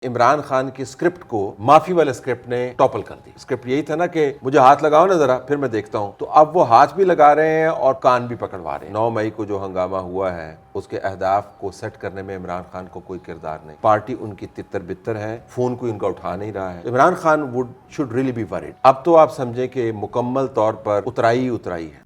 عمران خان کی اسکرپٹ کو معافی والے اسکرپٹ نے ٹاپل کر دی۔ اسکرپٹ یہی تھا نا کہ مجھے ہاتھ لگاؤ نا ذرا پھر میں دیکھتا ہوں، تو اب وہ ہاتھ بھی لگا رہے ہیں اور کان بھی پکڑوا رہے ہیں۔ 9 مئی کو جو ہنگامہ ہوا ہے اس کے اہداف کو سیٹ کرنے میں عمران خان کو کوئی کردار نہیں، پارٹی ان کی تتر بتر ہے، فون کوئی ان کا اٹھا نہیں رہا ہے۔ Imran Khan should really be worried۔ اب تو آپ سمجھیں کہ مکمل طور پر اترائی ہے۔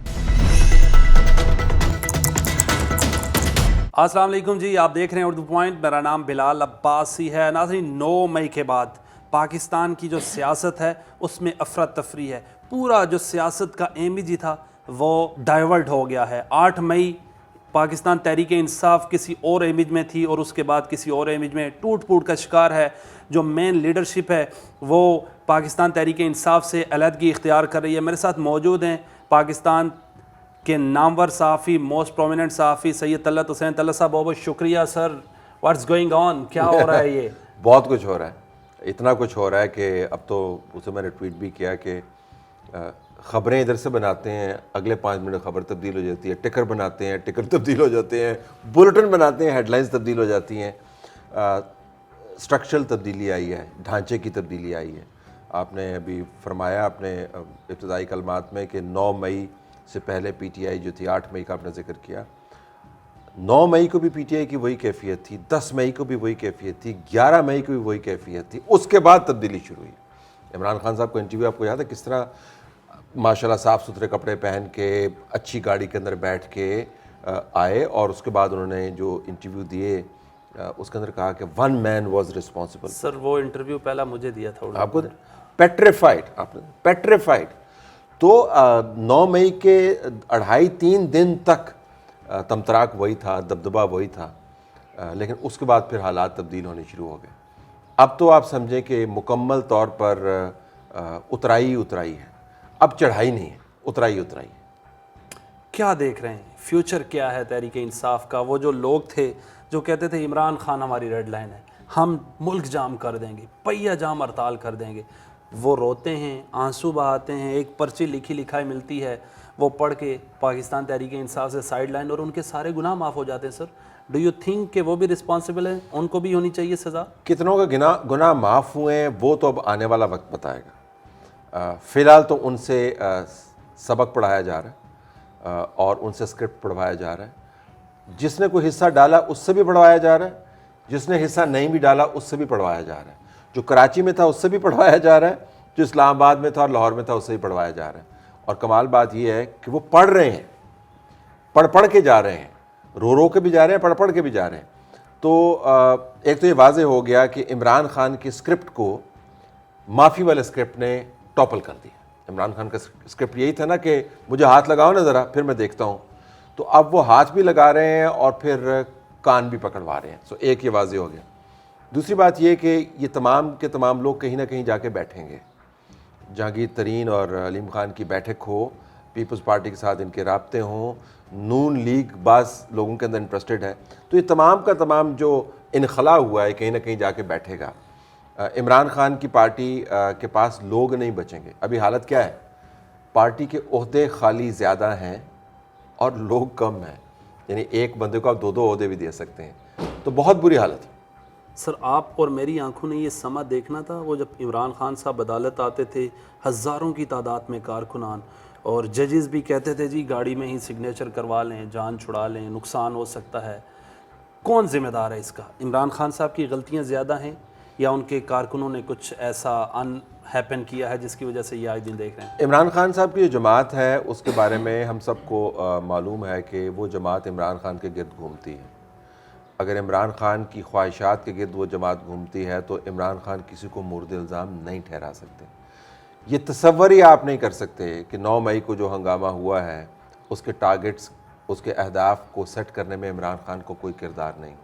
السلام علیکم جی، آپ دیکھ رہے ہیں اردو پوائنٹ، میرا نام بلال عباسی ہے۔ ناظرین، 9 مئی کے بعد پاکستان کی جو سیاست ہے اس میں افراتفری ہے، پورا جو سیاست کا ایم ہی تھا وہ ڈائیورٹ ہو گیا ہے۔ 8 مئی پاکستان تحریک انصاف کسی اور امیج میں تھی اور اس کے بعد کسی اور امیج میں ٹوٹ پھوٹ کا شکار ہے۔ جو مین لیڈرشپ ہے وہ پاکستان تحریک انصاف سے علیحدگی اختیار کر رہی ہے۔ میرے ساتھ موجود ہیں پاکستان کہ نامور صحافی، موسٹ پرومیننٹ صحافی سید طلعت حسین۔ طلعت صاحب بہت بہت شکریہ سر، واٹس گوئنگ آن، کیا ہو رہا ہے؟ یہ بہت کچھ ہو رہا ہے، اتنا کچھ ہو رہا ہے کہ اب تو اسے میں نے ٹویٹ بھی کیا کہ خبریں ادھر سے بناتے ہیں، اگلے 5 منٹ خبر تبدیل ہو جاتی ہے، ٹکر بناتے ہیں، ٹکر تبدیل ہو جاتے ہیں، بلٹن بناتے ہیں، ہیڈ لائنز تبدیل ہو جاتی ہیں۔ اسٹرکچرل تبدیلی آئی ہے، ڈھانچے کی تبدیلی آئی ہے۔ آپ نے ابھی فرمایا اپنے ابتدائی کلمات میں کہ 9 مئی سے پہلے پی ٹی آئی جو تھی، 8 مئی کا آپ نے ذکر کیا، 9 مئی کو بھی پی ٹی آئی کی وہی کیفیت تھی، 10 مئی کو بھی وہی کیفیت تھی، 11 مئی کو بھی وہی کیفیت تھی، اس کے بعد تبدیلی شروع ہوئی۔ عمران خان صاحب کو انٹرویو آپ کو یاد ہے کس طرح ماشاءاللہ صاف ستھرے کپڑے پہن کے اچھی گاڑی کے اندر بیٹھ کے آئے، اور اس کے بعد انہوں نے جو انٹرویو دیے اس کے اندر کہا کہ ون مین واز ریسپانسبل۔ سر وہ انٹرویو پہلا مجھے دیا تھا آپ کو پیٹریفائڈ۔ تو 9 مئی کے 2.5-3 دن تک تمتراک وہی تھا، دبدبہ وہی تھا، لیکن اس کے بعد پھر حالات تبدیل ہونے شروع ہو گئے۔ اب تو آپ سمجھیں کہ مکمل طور پر اترائی ہے، اب چڑھائی نہیں ہے، اترائی ہے۔ کیا دیکھ رہے ہیں؟ فیوچر کیا ہے تحریک انصاف کا؟ وہ جو لوگ تھے جو کہتے تھے عمران خان ہماری ریڈ لائن ہے، ہم ملک جام کر دیں گے، پہیہ جام ہڑتال کر دیں گے، وہ روتے ہیں، آنسو بہاتے ہیں، ایک پرچی لکھی لکھائی ملتی ہے، وہ پڑھ کے پاکستان تحریک انصاف سے سائیڈ لائن، اور ان کے سارے گناہ معاف ہو جاتے ہیں۔ سر ڈو یو تھنک کہ وہ بھی رسپانسبل ہیں، ان کو بھی ہونی چاہیے سزا؟ کتنوں کے گناہ معاف ہوئے ہیں وہ تو اب آنے والا وقت بتائے گا۔ فی الحال تو ان سے سبق پڑھایا جا رہا ہے اور ان سے اسکرپٹ پڑھوایا جا رہا ہے۔ جس نے کوئی حصہ ڈالا اس سے بھی پڑھوایا جا رہا ہے، جس نے حصہ نہیں بھی ڈالا اس سے بھی پڑھوایا جا رہا ہے، جو کراچی میں تھا اس سے بھی پڑھوایا جا رہا ہے، جو اسلام آباد میں تھا اور لاہور میں تھا اس سے بھی پڑھوایا جا رہا ہے۔ اور کمال بات یہ ہے کہ وہ پڑھ رہے ہیں، پڑھ کے جا رہے ہیں، رو کے بھی جا رہے ہیں، پڑھ کے بھی جا رہے ہیں۔ تو ایک تو یہ واضح ہو گیا کہ عمران خان کی اسکرپٹ کو معافی والے اسکرپٹ نے ٹاپل کر دیا۔ عمران خان کا اسکرپٹ یہی تھا نا کہ مجھے ہاتھ لگاؤ نا ذرا پھر میں دیکھتا ہوں، تو اب وہ ہاتھ بھی لگا رہے ہیں اور پھر کان بھی پکڑوا رہے ہیں۔ سو ایک یہ واضح ہو گیا۔ دوسری بات یہ کہ یہ تمام کے تمام لوگ کہیں نہ کہیں جا کے بیٹھیں گے۔ جہانگیر ترین اور علیم خان کی بیٹھک ہو، پیپلز پارٹی کے ساتھ ان کے رابطے ہوں، نون لیگ بعض لوگوں کے اندر انٹرسٹڈ ہے، تو یہ تمام کا تمام جو انخلا ہوا ہے کہیں نہ کہیں جا کے بیٹھے گا۔ عمران خان کی پارٹی کے پاس لوگ نہیں بچیں گے۔ ابھی حالت کیا ہے؟ پارٹی کے عہدے خالی زیادہ ہیں اور لوگ کم ہیں، یعنی ایک بندے کو آپ 2 عہدے بھی دے سکتے ہیں، تو بہت بری حالت ہے۔ سر آپ اور میری آنکھوں نے یہ سما دیکھنا تھا، وہ جب عمران خان صاحب عدالت آتے تھے، ہزاروں کی تعداد میں کارکنان اور ججز بھی کہتے تھے جی گاڑی میں ہی سگنیچر کروا لیں، جان چھڑا لیں، نقصان ہو سکتا ہے۔ کون ذمہ دار ہے اس کا؟ عمران خان صاحب کی غلطیاں زیادہ ہیں یا ان کے کارکنوں نے کچھ ایسا ہیپن کیا ہے جس کی وجہ سے یہ آج دن دیکھ رہے ہیں؟ عمران خان صاحب کی جو جماعت ہے اس کے بارے میں ہم سب کو معلوم ہے کہ وہ جماعت عمران خان کے گرد گھومتی ہے۔ اگر عمران خان کی خواہشات کے گرد وہ جماعت گھومتی ہے تو عمران خان کسی کو مورد الزام نہیں ٹھہرا سکتے۔ یہ تصور ہی آپ نہیں کر سکتے کہ 9 مئی کو جو ہنگامہ ہوا ہے اس کے ٹارگٹس، اس کے اہداف کو سیٹ کرنے میں عمران خان کو کوئی کردار نہیں،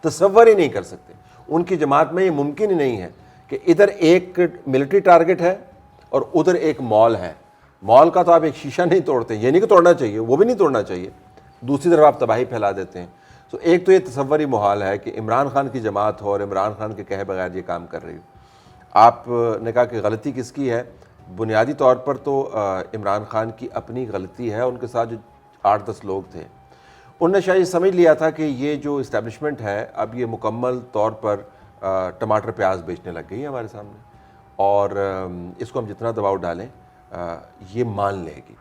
تصور ہی نہیں کر سکتے۔ ان کی جماعت میں یہ ممکن ہی نہیں ہے کہ ادھر ایک ملٹری ٹارگٹ ہے اور ادھر ایک مال ہے۔ مال کا تو آپ ایک شیشہ نہیں توڑتے، یہ نہیں کہ توڑنا چاہیے، وہ بھی نہیں توڑنا چاہیے، دوسری طرف آپ تباہی پھیلا دیتے ہیں۔ تو ایک تو یہ تصور ہی محال ہے کہ عمران خان کی جماعت ہو اور عمران خان کے کہے بغیر یہ کام کر رہی ہو۔ آپ نے کہا کہ غلطی کس کی ہے؟ بنیادی طور پر تو عمران خان کی اپنی غلطی ہے۔ ان کے ساتھ جو 8-10 لوگ تھے انہوں نے شاید سمجھ لیا تھا کہ یہ جو اسٹیبلشمنٹ ہے اب یہ مکمل طور پر ٹماٹر پیاز بیچنے لگ گئی ہے ہمارے سامنے, اور اس کو ہم جتنا دباؤ ڈالیں یہ مان لے گی.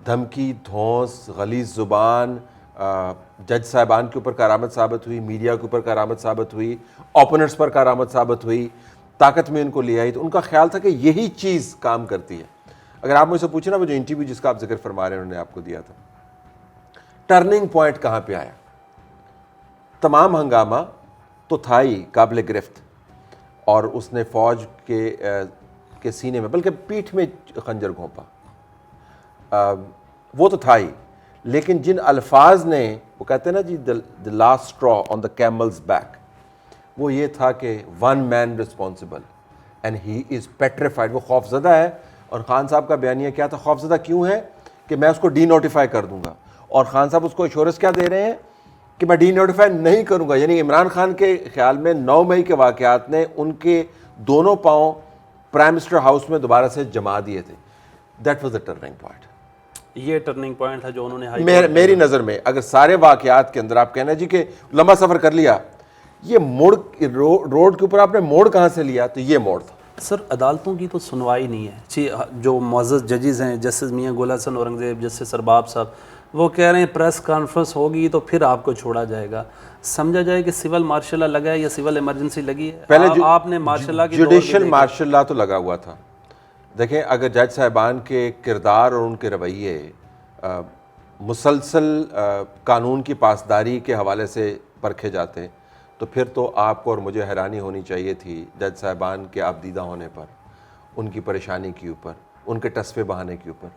دھمکی, دھونس, غلیظ زبان جج صاحبان کے اوپر کارآمد ثابت ہوئی, میڈیا کے اوپر کارآمد ثابت ہوئی, اوپوننٹس پر کارآمد ثابت ہوئی, طاقت میں ان کو لے آئی. تو ان کا خیال تھا کہ یہی چیز کام کرتی ہے. اگر آپ مجھ سے پوچھیں نا, وہ جو انٹرویو جس کا آپ ذکر فرما رہے ہیں انہوں نے آپ کو دیا تھا, ٹرننگ پوائنٹ کہاں پہ آیا؟ تمام ہنگامہ تو تھا ہی قابل گرفت, اور اس نے فوج کے سینے میں بلکہ پیٹھ میں خنجر گھونپا, وہ تو تھا ہی. لیکن جن الفاظ نے, وہ کہتے ہیں نا جی the last straw on the camel's back, وہ یہ تھا کہ one man responsible and he is petrified. وہ خوف زدہ ہے, اور خان صاحب کا بیانیہ کیا تھا؟ خوف زدہ کیوں ہے کہ میں اس کو ڈی نوٹیفائی کر دوں گا, اور خان صاحب اس کو ایشورنس کیا دے رہے ہیں کہ میں ڈی نوٹیفائی نہیں کروں گا. یعنی عمران خان کے خیال میں 9 مئی کے واقعات نے ان کے دونوں پاؤں پرائم منسٹر ہاؤس میں دوبارہ سے جما دیے تھے. That was a turning point. یہ ٹرننگ پوائنٹ تھا جو انہوں نے میری نظر میں, اگر سارے واقعات کے اندر آپ کہنا جی کہ لمبا سفر کر لیا, یہ موڑ روڈ کے اوپر آپ نے موڑ کہاں سے لیا؟ تو یہ موڑ تھا. سر عدالتوں کی تو سنوائی نہیں ہے. جو معزز ججز ہیں, جسٹس میاں گل حسن اورنگزیب, جسٹس ارباب صاحب, وہ کہہ رہے ہیں پریس کانفرنس ہوگی تو پھر آپ کو چھوڑا جائے گا. سمجھا جائے کہ سول مارشل لا لگا ہے یا سول ایمرجنسی لگی ہے؟ پہلے آپ نے مارشل لا کی جوڈیشل مارشل لا تو لگا ہوا تھا. دیکھیں, اگر جج صاحبان کے کردار اور ان کے رویے مسلسل قانون کی پاسداری کے حوالے سے پرکھے جاتے تو پھر تو آپ کو اور مجھے حیرانی ہونی چاہیے تھی جج صاحبان کے آبدیدہ ہونے پر, ان کی پریشانی کے اوپر, ان کے ٹسپے بہانے کے اوپر.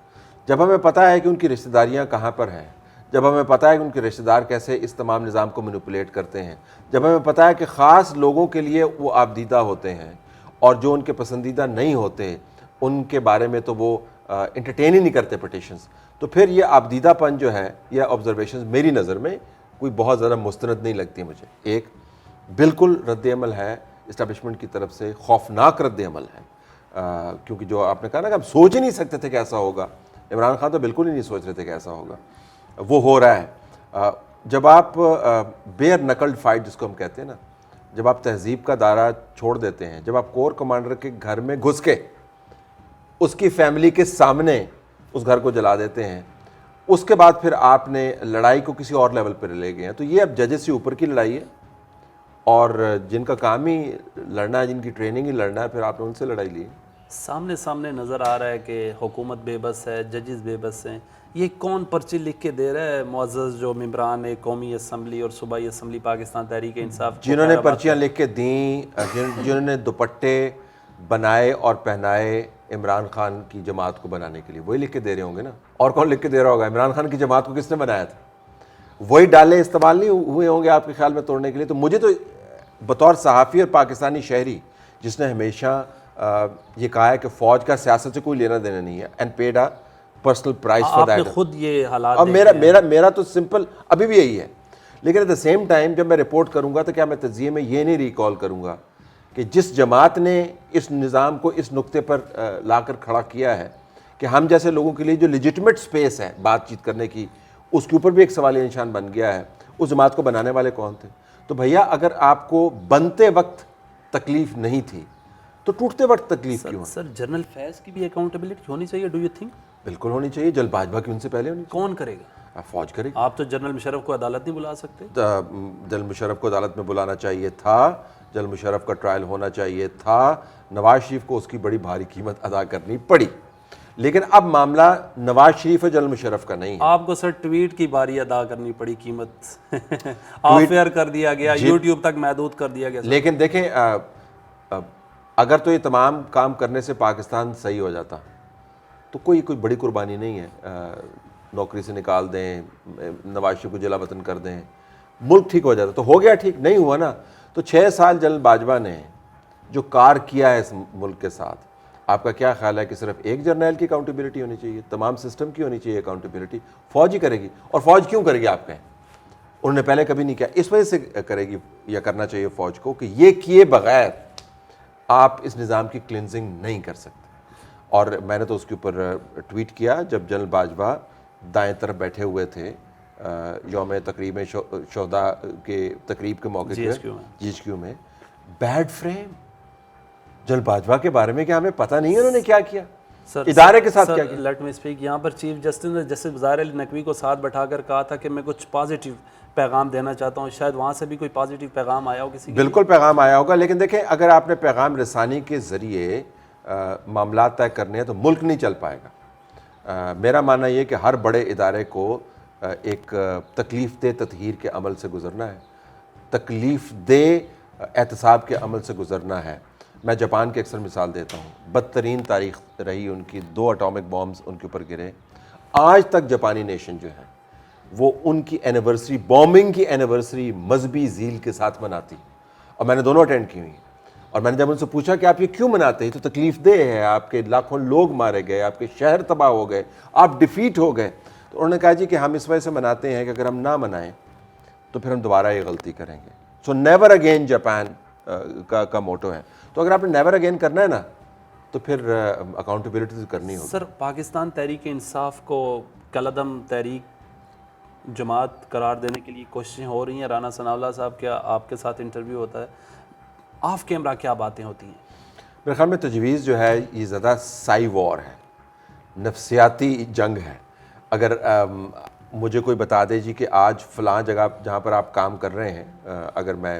جب ہمیں پتہ ہے کہ ان کی رشتہ داریاں کہاں پر ہیں, جب ہمیں پتہ ہے کہ ان کے رشتہ دار کیسے اس تمام نظام کو مینپولیٹ کرتے ہیں, جب ہمیں پتہ ہے کہ خاص لوگوں کے لیے وہ آبدیدہ ہوتے ہیں, اور جو ان کے پسندیدہ نہیں ہوتے ان کے بارے میں تو وہ انٹرٹین ہی نہیں کرتے پٹیشنز, تو پھر یہ آبدیدہ پن جو ہے, یہ آبزرویشنز میری نظر میں کوئی بہت زیادہ مستند نہیں لگتی مجھے. ایک بالکل رد عمل ہے اسٹیبلشمنٹ کی طرف سے, خوفناک رد عمل ہے, کیونکہ جو آپ نے کہا نا کہ ہم سوچ ہی نہیں سکتے تھے کہ ایسا ہوگا. عمران خان تو بالکل ہی نہیں سوچ رہے تھے کہ ایسا ہوگا. وہ ہو رہا ہے. جب آپ بیئر نکلڈ فائٹ جس کو ہم کہتے ہیں نا, جب آپ تہذیب کا دائرہ چھوڑ دیتے ہیں, جب آپ کور کمانڈر کے گھر میں گھس کے اس کی فیملی کے سامنے اس گھر کو جلا دیتے ہیں, اس کے بعد پھر آپ نے لڑائی کو کسی اور لیول پر لے گئے ہیں, تو یہ اب ججز سے اوپر کی لڑائی ہے, اور جن کا کام ہی لڑنا ہے, جن کی ٹریننگ ہی لڑنا ہے, پھر آپ نے ان سے لڑائی لی. سامنے نظر آ رہا ہے کہ حکومت بے بس ہے, ججز بے بس ہیں. یہ کون پرچی لکھ کے دے رہا ہے؟ معزز جو ممبران قومی اسمبلی اور صوبائی اسمبلی پاکستان تحریک انصاف, جنہوں نے پرچیاں لکھ کے دیں, جنہوں نے دوپٹے بنائے اور پہنائے عمران خان کی جماعت کو بنانے کے لیے, وہی لکھ کے دے رہے ہوں گے نا. اور کون لکھ کے دے رہا ہوگا؟ عمران خان کی جماعت کو کس نے بنایا تھا؟ وہی ڈالے استعمال نہیں ہوئے ہوں گے آپ کے خیال میں توڑنے کے لیے. تو مجھے تو بطور صحافی اور پاکستانی شہری جس نے ہمیشہ یہ کہا ہے کہ فوج کا سیاست سے کوئی لینا دینا نہیں ہے, and paid a personal price for that. آپ نے خود یہ حالات اب میرا تو سمپل ابھی بھی یہی ہے. لیکن ایٹ دا سیم ٹائم جب میں رپورٹ کروں گا تو کیا میں تجزیے میں یہ نہیں ریکال کروں گا کہ جس جماعت نے اس نظام کو اس نقطے پر لا کر کھڑا کیا ہے کہ ہم جیسے لوگوں کے لیے جو لیجٹمیٹ سپیس ہے بات چیت کرنے کی, اس کے اوپر بھی ایک سوالیہ نشان بن گیا ہے, اس جماعت کو بنانے والے کون تھے؟ تو بھیا اگر آپ کو بنتے وقت تکلیف نہیں تھی تو ٹوٹتے وقت تکلیف کیوں؟ سر جنرل فیض کی بھی اکاؤنٹیبلٹی ہونی چاہیے, ڈو یو تھنک؟ بالکل ہونی چاہیے. جل باجوہ کی ان سے پہلے ہونی چاہیے. کون کرے گا؟ فوج کرے گی. آپ تو جنرل مشرف کو عدالت نہیں بلا سکتے. جنرل مشرف کو عدالت میں بلانا چاہیے تھا, جنرل مشرف کا ٹرائل ہونا چاہیے تھا. نواز شریف کو اس کی بڑی بھاری قیمت ادا کرنی پڑی, لیکن اب معاملہ نواز شریف اور جنرل مشرف کا نہیں ہے. آپ کو سر ٹویٹ کی باری ادا کرنی پڑی, قیمت آف ایئر کر دیا گیا, یوٹیوب تک محدود کر دیا گیا. لیکن دیکھیں اگر تو یہ تمام کام کرنے سے پاکستان صحیح ہو جاتا تو کوئی بڑی قربانی نہیں ہے. نوکری سے نکال دیں, نواز شریف کو جلا وطن کر دیں, ملک ٹھیک ہو جاتا. تو ہو گیا ٹھیک, نہیں ہوا نا. تو 6 سال جنرل باجوہ نے جو کار کیا ہے اس ملک کے ساتھ, آپ کا کیا خیال ہے کہ صرف ایک جرنیل کی اکاؤنٹیبلٹی ہونی چاہیے؟ تمام سسٹم کی ہونی چاہیے اکاؤنٹیبلٹی. فوج ہی کرے گی, اور فوج کیوں کرے گی آپ کہیں؟ انہوں نے پہلے کبھی نہیں کیا, اس وجہ سے کرے گی یا کرنا چاہیے فوج کو کہ یہ کیے بغیر آپ اس نظام کی کلینزنگ نہیں کر سکتے. اور میں نے تو اس کے اوپر ٹویٹ کیا جب جنرل باجوہ دائیں طرف بیٹھے ہوئے تھے یوم تقریب شہداء کے تقریب کے موقع پہ GHQ میں, بیڈ فریم. جل باجوہ کے بارے میں کیا ہمیں پتہ نہیں ہے انہوں نے کیا کیا, سر ادارے کے ساتھ کیا کیا؟ Let me speak. یہاں پر چیف جسٹس نے جسٹس ظاہر علی نقوی کو ساتھ بٹھا کر کہا تھا کہ میں کچھ پازیٹیو پیغام دینا چاہتا ہوں, شاید وہاں سے بھی کوئی پازیٹیو پیغام آیا ہو کسی کے؟ بالکل پیغام آیا ہوگا, لیکن دیکھیں اگر آپ نے پیغام رسانی کے ذریعے معاملات طے کرنے ہیں تو ملک نہیں چل پائے گا. میرا ماننا یہ کہ ہر بڑے ادارے کو ایک تکلیف دہ تطہیر کے عمل سے گزرنا ہے, تکلیف دہ احتساب کے عمل سے گزرنا ہے. میں جاپان کی اکثر مثال دیتا ہوں, بدترین تاریخ رہی ان کی, 2 اٹامک بامز ان کے اوپر گرے. آج تک جاپانی نیشن جو ہے وہ ان کی اینیورسری, بامبنگ کی اینیورسری مذہبی ذیل کے ساتھ مناتی, اور میں نے دونوں اٹینڈ کی ہوئی. اور میں نے جب ان سے پوچھا کہ آپ یہ کیوں مناتے ہیں, تو تکلیف دہ ہے, آپ کے لاکھوں لوگ مارے گئے, آپ کے شہر تباہ ہو گئے, آپ ڈیفیٹ ہو گئے. تو انہوں نے کہا جی کہ ہم اس وجہ سے مناتے ہیں کہ اگر ہم نہ منائیں تو پھر ہم دوبارہ یہ غلطی کریں گے. سو نیور اگین جاپان کا موٹو ہے. تو اگر آپ نے نیور اگین کرنا ہے نا تو پھر اکاؤنٹیبلٹی کرنی ہوگی. سر پاکستان تحریک انصاف کو کالعدم تحریک جماعت قرار دینے کے لیے کوششیں ہو رہی ہیں. رانا ثناء اللہ صاحب کا آپ کے ساتھ انٹرویو ہوتا ہے, آف کیمرہ کیا باتیں ہوتی ہیں؟ میرے خیال میں تجویز جو ہے یہ زیادہ سائی وار ہے, نفسیاتی جنگ ہے. اگر مجھے کوئی بتا دے جی کہ آج فلاں جگہ جہاں پر آپ کام کر رہے ہیں, اگر میں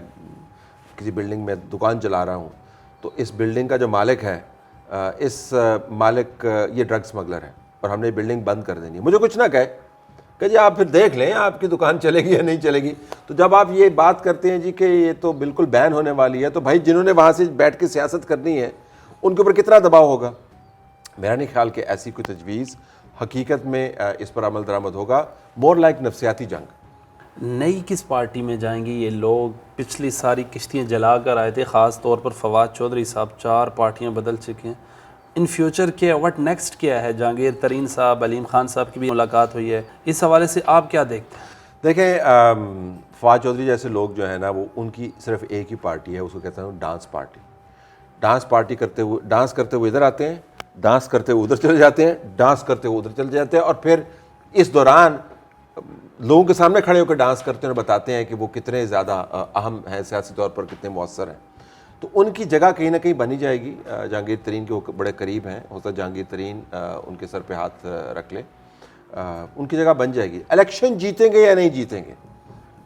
کسی بلڈنگ میں دکان چلا رہا ہوں تو اس بلڈنگ کا جو مالک ہے, اس مالک یہ ڈرگ سمگلر ہے اور ہم نے بلڈنگ بند کر دینی ہے, مجھے کچھ نہ کہے کہ جی آپ پھر دیکھ لیں آپ کی دکان چلے گی یا نہیں چلے گی. تو جب آپ یہ بات کرتے ہیں جی کہ یہ تو بالکل بین ہونے والی ہے, تو بھائی جنہوں نے وہاں سے بیٹھ کے سیاست کرنی ہے ان کے اوپر کتنا دباؤ ہوگا. میرا نہیں خیال کہ ایسی کوئی تجویز حقیقت میں اس پر عمل درآمد ہوگا. مور لائک نفسیاتی جنگ. نئی کس پارٹی میں جائیں گی یہ لوگ؟ پچھلی ساری کشتیاں جلا کر آئے تھے, خاص طور پر فواد چودھری صاحب, 4 پارٹیاں بدل چکے ہیں. ان فیوچر کیا وٹ نیکسٹ کیا ہے؟ جہانگیر ترین صاحب, علیم خان صاحب کی بھی ملاقات ہوئی ہے, اس حوالے سے آپ کیا دیکھتے ہیں؟ دیکھیں فواد چودھری جیسے لوگ جو ہیں نا, وہ ان کی صرف ایک ہی پارٹی ہے, اس کو کہتے ہیں ڈانس پارٹی. ڈانس پارٹی کرتے ہوئے, ڈانس کرتے ہوئے ادھر آتے ہیں, ڈانس کرتے ہوئے ادھر چلے جاتے ہیں, ڈانس کرتے ہوئے ادھر چلے جاتے ہیں, اور پھر اس دوران لوگوں کے سامنے کھڑے ہو کے ڈانس کرتے ہیں اور بتاتے ہیں کہ وہ کتنے زیادہ اہم ہیں سیاسی طور پر, کتنے مؤثر ہیں. تو ان کی جگہ کہیں نہ کہیں بنی جائے گی. جہانگیر ترین کے وہ بڑے قریب ہیں, ہو سکتا ہے جہانگیر ترین ان کے سر پہ ہاتھ رکھ لے, ان کی جگہ بن جائے گی. الیکشن جیتیں گے یا نہیں جیتیں گے,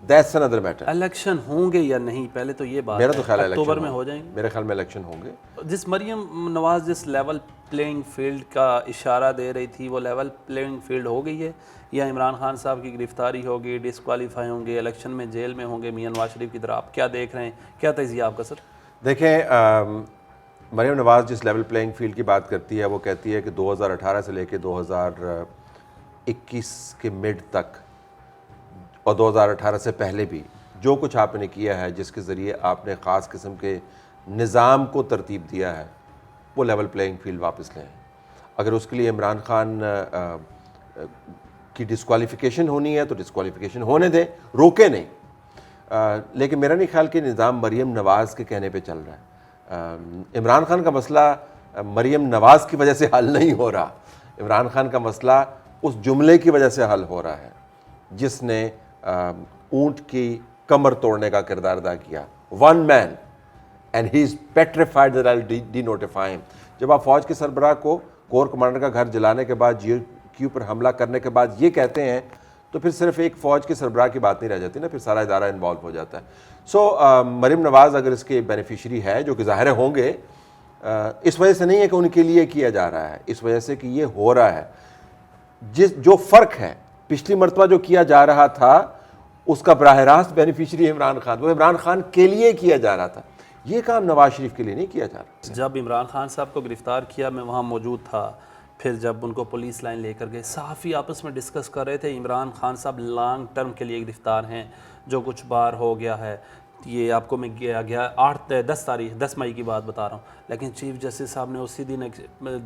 دیٹس another میٹر. الیکشن ہوں گے یا نہیں, پہلے تو یہ بات میرا تو خیال ہے اکتوبر میں ہو جائیں گے. میرے خیال میں الیکشن ہوں گے. جس مریم نواز جس لیول پلینگ فیلڈ کا اشارہ دے رہی تھی, وہ لیول پلینگ فیلڈ ہو گئی ہے, یا عمران خان صاحب کی گرفتاری ہوگی, ڈسکوالیفائی ہوں گے, الیکشن میں جیل میں ہوں گے میاں نواز شریف کی طرح؟ آپ کیا دیکھ رہے ہیں, کیا تجزیہ آپ کا سر؟ دیکھیں مریم نواز جس لیول پلینگ فیلڈ کی بات کرتی ہے, وہ کہتی ہے کہ 2018 سے لے کے 2021 کے مڈ تک اور 2018 سے پہلے بھی جو کچھ آپ نے کیا ہے, جس کے ذریعے آپ نے خاص قسم کے نظام کو ترتیب دیا ہے, وہ لیول پلینگ فیلڈ واپس لیں. اگر اس کے لیے عمران خان کی ڈسکوالیفیکیشن ہونی ہے تو ڈسکوالیفیکیشن ہونے دیں, روکے نہیں. لیکن میرا نہیں خیال کہ نظام مریم نواز کے کہنے پہ چل رہا ہے. عمران خان کا مسئلہ مریم نواز کی وجہ سے حل نہیں ہو رہا, عمران خان کا مسئلہ اس جملے کی وجہ سے حل ہو رہا ہے جس نے اونٹ کی کمر توڑنے کا کردار ادا کیا. One man and he is petrified that I will denotify ہم. جب آپ فوج کے سربراہ کو کور کمانڈر کا گھر جلانے کے بعد, جیو کیو پر حملہ کرنے کے بعد یہ کہتے ہیں, تو پھر صرف ایک فوج کے سربراہ کی بات نہیں رہ جاتی نا, پھر سارا ادارہ انوالو ہو جاتا ہے. سو مریم نواز اگر اس کے بینیفیشری ہے, جو کہ ظاہر ہوں گے, اس وجہ سے نہیں ہے کہ ان کے لیے کیا جا رہا ہے, اس وجہ سے کہ یہ ہو رہا ہے. جو فرق ہے, پچھلی مرتبہ جو کیا جا رہا تھا اس کا براہ راست بینیفیشری عمران خان, وہ عمران خان کے لیے کیا جا رہا تھا, یہ کام نواز شریف کے لیے نہیں کیا جا رہا. جب عمران خان صاحب کو گرفتار کیا میں وہاں موجود تھا, پھر جب ان کو پولیس لائن لے کر گئے, صحافی آپس میں ڈسکس کر رہے تھے عمران خان صاحب لانگ ٹرم کے لیے گرفتار ہیں, جو کچھ بار ہو گیا ہے. یہ آپ کو میں گیا 10 مئی کی بات بتا رہا ہوں, لیکن چیف جسٹس صاحب نے اسی دن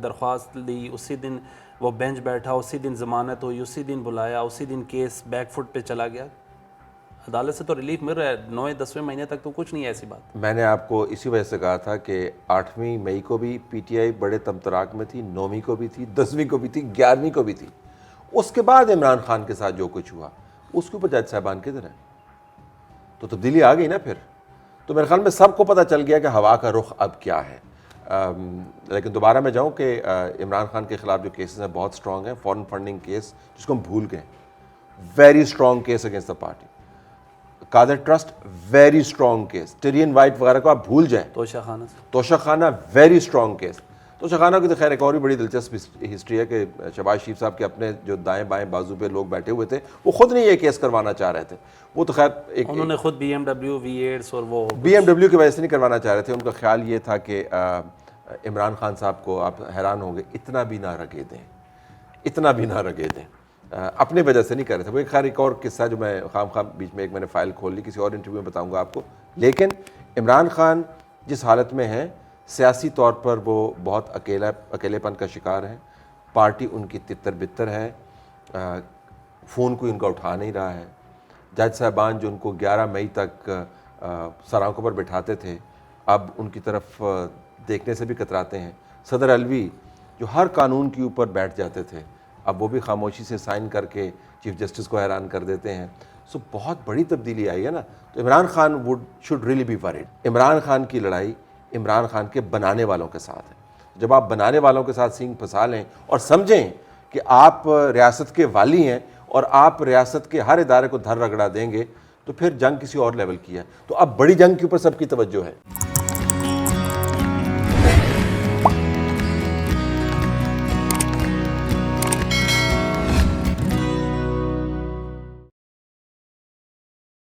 درخواست لی, اسی دن وہ بینچ بیٹھا, اسی دن ضمانت ہوئی, اسی دن بلایا, اسی دن کیس بیک فٹ پہ چلا گیا. عدالت سے تو ریلیف مل رہا ہے, 9-10ویں مہینے تک تو کچھ نہیں ہے ایسی بات. میں نے آپ کو اسی وجہ سے کہا تھا کہ 8ویں مئی کو بھی پی ٹی آئی بڑے تمطراق میں تھی, 9ویں کو بھی تھی, 10ویں کو بھی تھی, 11ویں کو بھی تھی. اس کے بعد عمران خان کے ساتھ جو کچھ ہوا اس کے اوپر جج صاحبان کدھر ہیں, تو تبدیلی آ گئی نا. پھر تو میرے خیال میں سب کو پتہ چل گیا کہ ہوا کا رخ اب کیا ہے. لیکن دوبارہ میں جاؤں کہ عمران خان کے خلاف جو کیسز ہیں بہت اسٹرانگ ہیں. فورن فنڈنگ کیس جس کو ہم بھول گئے, very strong case against the party. Qadir trust very strong case. Tyrian White وغیرہ کو آپ بھول جائیں. توشہ خانہ ویری اسٹرانگ کیس. توشہ خانہ کی تو خیر ایک اور بھی بڑی دلچسپ ہسٹری ہے کہ شہباز شریف صاحب کے اپنے جو دائیں بائیں بازو پہ لوگ بیٹھے ہوئے تھے وہ خود نہیں یہ کیس کروانا چاہ رہے تھے. وہ تو خیر انہوں نے خود بی ایم ڈبلیو V8 اور وہ BMW کی وجہ سے نہیں کروانا چاہ رہے تھے. ان کا خیال یہ تھا کہ عمران خان صاحب کو آپ حیران ہوں گے اتنا بھی نہ رگے دیں, اتنا بھی نہ رگے دیں. اپنے وجہ سے نہیں کر رہے تھے. وہ ایک خیر ایک اور قصہ جو میں خام بیچ میں میں نے فائل کھول لی, کسی اور انٹرویو میں بتاؤں گا آپ کو. لیکن عمران خان جس حالت میں ہیں سیاسی طور پر وہ بہت اکیلے پن کا شکار ہیں. پارٹی ان کی تتر بتر ہے, فون کوئی ان کا اٹھا نہیں رہا ہے. جج صاحبان جو ان کو 11 مئی تک سر آنکھوں پر بٹھاتے تھے اب ان کی طرف دیکھنے سے بھی کتراتے ہیں. صدر علوی جو ہر قانون کے اوپر بیٹھ جاتے تھے اب وہ بھی خاموشی سے سائن کر کے چیف جسٹس کو حیران کر دیتے ہیں. سو بہت بڑی تبدیلی آئی ہے نا. تو Imran Khan should really be worried. Imran Khan کی لڑائی عمران خان کے بنانے والوں کے ساتھ ہے. جب آپ بنانے والوں کے ساتھ سینگ پھنسا لیں اور سمجھیں کہ آپ ریاست کے والی ہیں اور آپ ریاست کے ہر ادارے کو دھر رگڑا دیں گے تو پھر جنگ کسی اور لیول کی ہے. تو اب بڑی جنگ کے اوپر سب کی توجہ ہے.